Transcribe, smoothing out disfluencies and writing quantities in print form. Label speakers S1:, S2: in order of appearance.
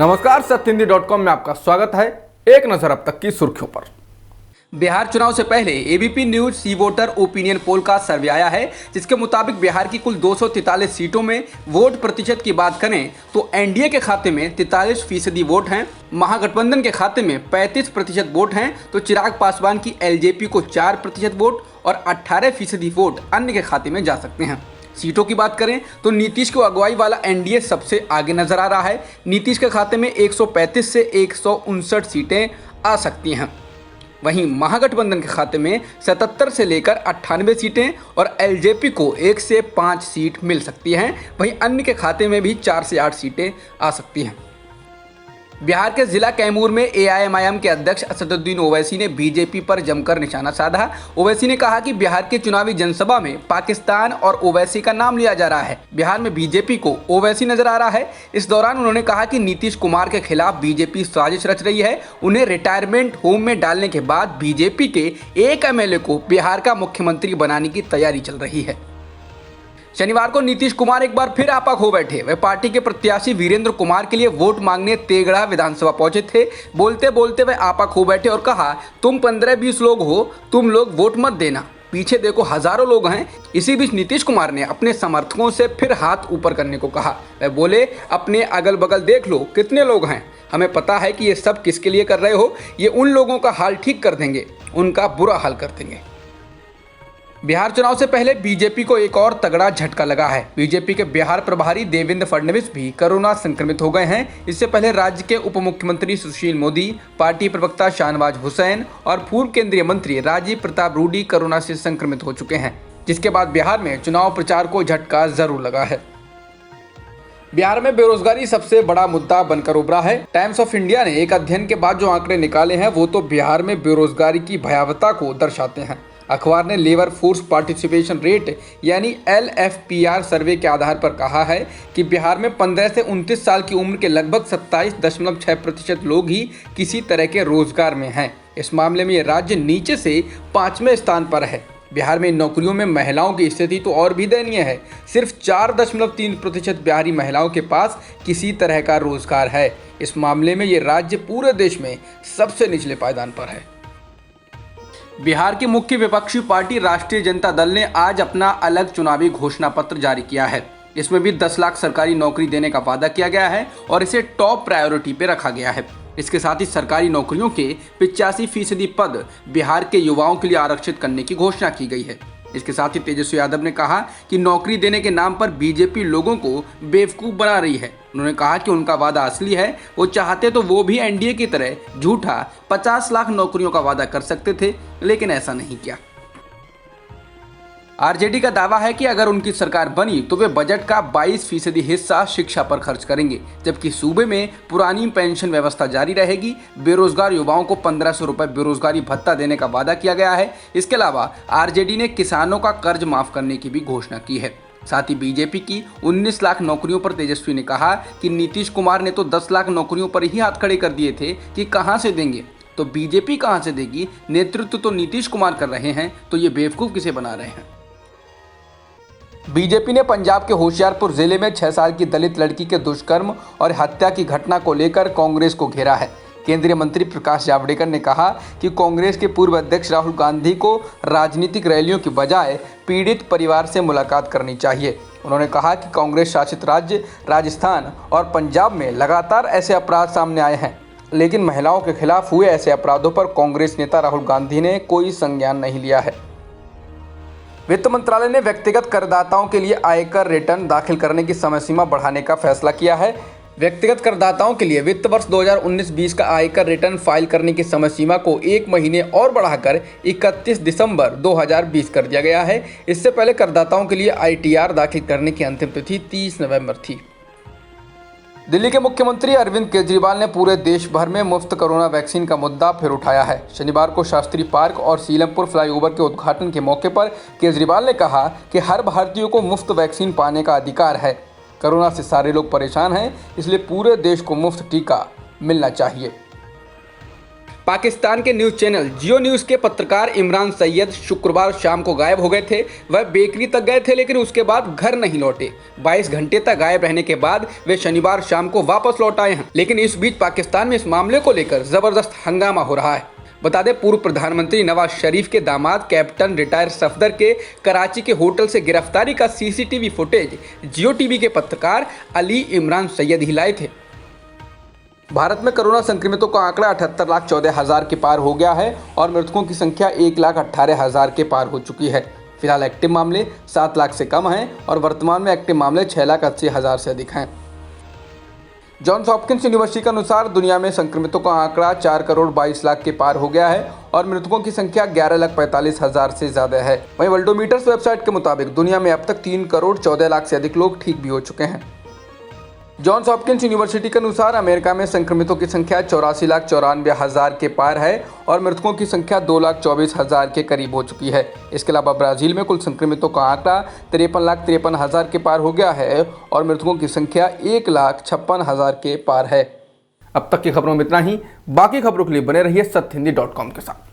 S1: नमस्कार, सत्यहिंदी.com में आपका स्वागत है। एक नजर अब तक की सुर्खियों पर।
S2: बिहार चुनाव से पहले एबीपी न्यूज सी वोटर ओपिनियन पोल का सर्वे आया है, जिसके मुताबिक बिहार की कुल 243 सीटों में वोट प्रतिशत की बात करें तो एनडीए के खाते में 43% वोट हैं, महागठबंधन के खाते में 35% वोट हैं, तो चिराग पासवान की एलजेपी को 4% वोट और 18% वोट अन्य के खाते में जा सकते हैं। सीटों की बात करें तो नीतीश को अगुवाई वाला एनडीए सबसे आगे नजर आ रहा है। नीतीश के खाते में 135 से 159 सीटें आ सकती हैं। वहीं महागठबंधन के खाते में 77 से लेकर 98 सीटें और एलजेपी को 1 से 5 सीट मिल सकती हैं। वहीं अन्य के खाते में भी 4 से 8 सीटें आ सकती हैं। बिहार के जिला कैमूर में एआईएमआईएम के अध्यक्ष असदुद्दीन ओवैसी ने बीजेपी पर जमकर निशाना साधा। ओवैसी ने कहा कि बिहार के चुनावी जनसभा में पाकिस्तान और ओवैसी का नाम लिया जा रहा है। बिहार में बीजेपी को ओवैसी नजर आ रहा है। इस दौरान उन्होंने कहा कि नीतीश कुमार के खिलाफ बीजेपी साजिश रच रही है। उन्हें रिटायरमेंट होम में डालने के बाद बीजेपी के एक एमएलए को बिहार का मुख्यमंत्री बनाने की तैयारी चल रही है। शनिवार को नीतीश कुमार एक बार फिर आपा खो बैठे। वे पार्टी के प्रत्याशी वीरेंद्र कुमार के लिए वोट मांगने तेगड़ा विधानसभा पहुंचे थे। बोलते बोलते वे आपा खो बैठे और कहा, तुम 15-20 लोग हो, तुम लोग वोट मत देना, पीछे देखो हजारों लोग हैं। इसी बीच नीतीश कुमार ने अपने समर्थकों से फिर हाथ ऊपर करने को कहा। वे बोले, अपने अगल बगल देख लो कितने लोग हैं, हमें पता है कि ये सब किसके लिए कर रहे हो। ये उन लोगों का हाल ठीक कर देंगे, उनका बुरा हाल कर देंगे। बिहार चुनाव से पहले बीजेपी को एक और तगड़ा झटका लगा है। बीजेपी के बिहार प्रभारी देवेंद्र फडणवीस भी कोरोना संक्रमित हो गए हैं। इससे पहले राज्य के उप मुख्यमंत्री सुशील मोदी, पार्टी प्रवक्ता शाहनवाज हुसैन और पूर्व केंद्रीय मंत्री राजीव प्रताप रूडी कोरोना से संक्रमित हो चुके हैं, जिसके बाद बिहार में चुनाव प्रचार को झटका जरूर लगा है। बिहार में बेरोजगारी सबसे बड़ा मुद्दा बनकर उभरा है। टाइम्स ऑफ इंडिया ने एक अध्ययन के बाद जो आंकड़े निकाले हैं वो तो बिहार में बेरोजगारी की भयावहता को दर्शाते हैं। अखबार ने लेबर फोर्स पार्टिसिपेशन रेट यानी LFPR सर्वे के आधार पर कहा है कि बिहार में 15 से 29 साल की उम्र के लगभग 27.6% लोग ही किसी तरह के रोजगार में हैं। इस मामले में ये राज्य नीचे से 5वें स्थान पर है। बिहार में नौकरियों में महिलाओं की स्थिति तो और भी दयनीय है। सिर्फ 4.3% बिहारी महिलाओं के पास किसी तरह का रोजगार है। इस मामले में ये राज्य पूरे देश में सबसे निचले पायदान पर है। बिहार की मुख्य विपक्षी पार्टी राष्ट्रीय जनता दल ने आज अपना अलग चुनावी घोषणा पत्र जारी किया है। इसमें भी 10 लाख सरकारी नौकरी देने का वादा किया गया है और इसे टॉप प्रायोरिटी पे रखा गया है। इसके साथ ही सरकारी नौकरियों के 85% पद बिहार के युवाओं के लिए आरक्षित करने की घोषणा की गई है। इसके साथ ही तेजस्वी यादव ने कहा कि नौकरी देने के नाम पर बीजेपी लोगों को बेवकूफ़ बना रही है। उन्होंने कहा कि उनका वादा असली है। वो चाहते तो वो भी एनडीए की तरह झूठा 50 लाख नौकरियों का वादा कर सकते थे, लेकिन ऐसा नहीं किया। आरजेडी का दावा है कि अगर उनकी सरकार बनी तो वे बजट का 22% हिस्सा शिक्षा पर खर्च करेंगे, जबकि सूबे में पुरानी पेंशन व्यवस्था जारी रहेगी। बेरोजगार युवाओं को 1500 रुपए बेरोजगारी भत्ता देने का वादा किया गया है। इसके अलावा आरजेडी ने किसानों का कर्ज माफ करने की भी घोषणा की है। साथ ही बीजेपी की 19 लाख नौकरियों पर तेजस्वी ने कहा कि नीतीश कुमार ने तो 10 लाख नौकरियों पर ही हाथ खड़े कर दिए थे कि कहां से देंगे, तो बीजेपी कहां से देगी। नेतृत्व तो नीतीश कुमार कर रहे हैं, तो ये बेवकूफ किसे बना रहे हैं। बीजेपी ने पंजाब के होशियारपुर जिले में 6 साल की दलित लड़की के दुष्कर्म और हत्या की घटना को लेकर कांग्रेस को घेरा है। केंद्रीय मंत्री प्रकाश जावड़ेकर ने कहा कि कांग्रेस के पूर्व अध्यक्ष राहुल गांधी को राजनीतिक रैलियों की बजाय पीड़ित परिवार से मुलाकात करनी चाहिए। उन्होंने कहा कि कांग्रेस शासित राज्य राजस्थान और पंजाब में लगातार ऐसे अपराध सामने आए हैं, लेकिन महिलाओं के खिलाफ हुए ऐसे अपराधों पर कांग्रेस नेता राहुल गांधी ने कोई संज्ञान नहीं लिया है। वित्त मंत्रालय ने व्यक्तिगत करदाताओं के लिए आयकर रिटर्न दाखिल करने की समय सीमा बढ़ाने का फैसला किया है। व्यक्तिगत करदाताओं के लिए वित्त वर्ष 2019-20 का आयकर रिटर्न फाइल करने की समय सीमा को 1 महीने और बढ़ाकर 31 दिसंबर 2020 कर दिया गया है। इससे पहले करदाताओं के लिए ITR दाखिल करने की अंतिम तिथि 30 नवंबर थी। दिल्ली के मुख्यमंत्री अरविंद केजरीवाल ने पूरे देश भर में मुफ्त कोरोना वैक्सीन का मुद्दा फिर उठाया है। शनिवार को शास्त्री पार्क और सीलमपुर फ्लाईओवर के उद्घाटन के मौके पर केजरीवाल ने कहा कि हर भारतीय को मुफ्त वैक्सीन पाने का अधिकार है। कोरोना से सारे लोग परेशान हैं, इसलिए पूरे देश को मुफ्त टीका मिलना चाहिए। पाकिस्तान के न्यूज़ चैनल जियो न्यूज़ के पत्रकार इमरान सैयद शुक्रवार शाम को गायब हो गए थे। वह बेकरी तक गए थे लेकिन उसके बाद घर नहीं लौटे। 22 घंटे तक गायब रहने के बाद वे शनिवार शाम को वापस लौट आए हैं। लेकिन इस बीच पाकिस्तान में इस मामले को लेकर जबरदस्त हंगामा हो रहा है। बता दें, पूर्व प्रधानमंत्री नवाज शरीफ के दामाद कैप्टन रिटायर सफदर के कराची के होटल से गिरफ्तारी का सीसीटीवी फुटेज जियो टीवी के पत्रकार अली इमरान सैयद ही लाए थे। भारत में कोरोना संक्रमितों का आंकड़ा 78,14,000 के पार हो गया है और मृतकों की संख्या 1,18,000 के पार हो चुकी है। फिलहाल एक्टिव मामले 7 लाख से कम हैं और वर्तमान में एक्टिव मामले 6,80,000 से अधिक हैं। जॉन्स हॉपकिंस यूनिवर्सिटी के अनुसार दुनिया में संक्रमितों का आंकड़ा 4 करोड़ 22 लाख के पार हो गया है और मृतकों की संख्या 11,45,000 से ज़्यादा है। वहीं वर्ल्डोमीटर्स वेबसाइट के मुताबिक दुनिया में अब तक 3 करोड़ 14 लाख से अधिक लोग ठीक भी हो चुके हैं। जॉन्स हॉपकिंस यूनिवर्सिटी के अनुसार अमेरिका में संक्रमितों की संख्या 84,94,000 के पार है और मृतकों की संख्या 2,24,000 के करीब हो चुकी है। इसके अलावा ब्राज़ील में कुल संक्रमितों का आंकड़ा 53,53,000 के पार हो गया है और मृतकों की संख्या 1,56,000 के पार है।
S1: अब तक की खबरों में इतना ही। बाकी खबरों के लिए बने रहिए सत्यहिंदी.com के साथ।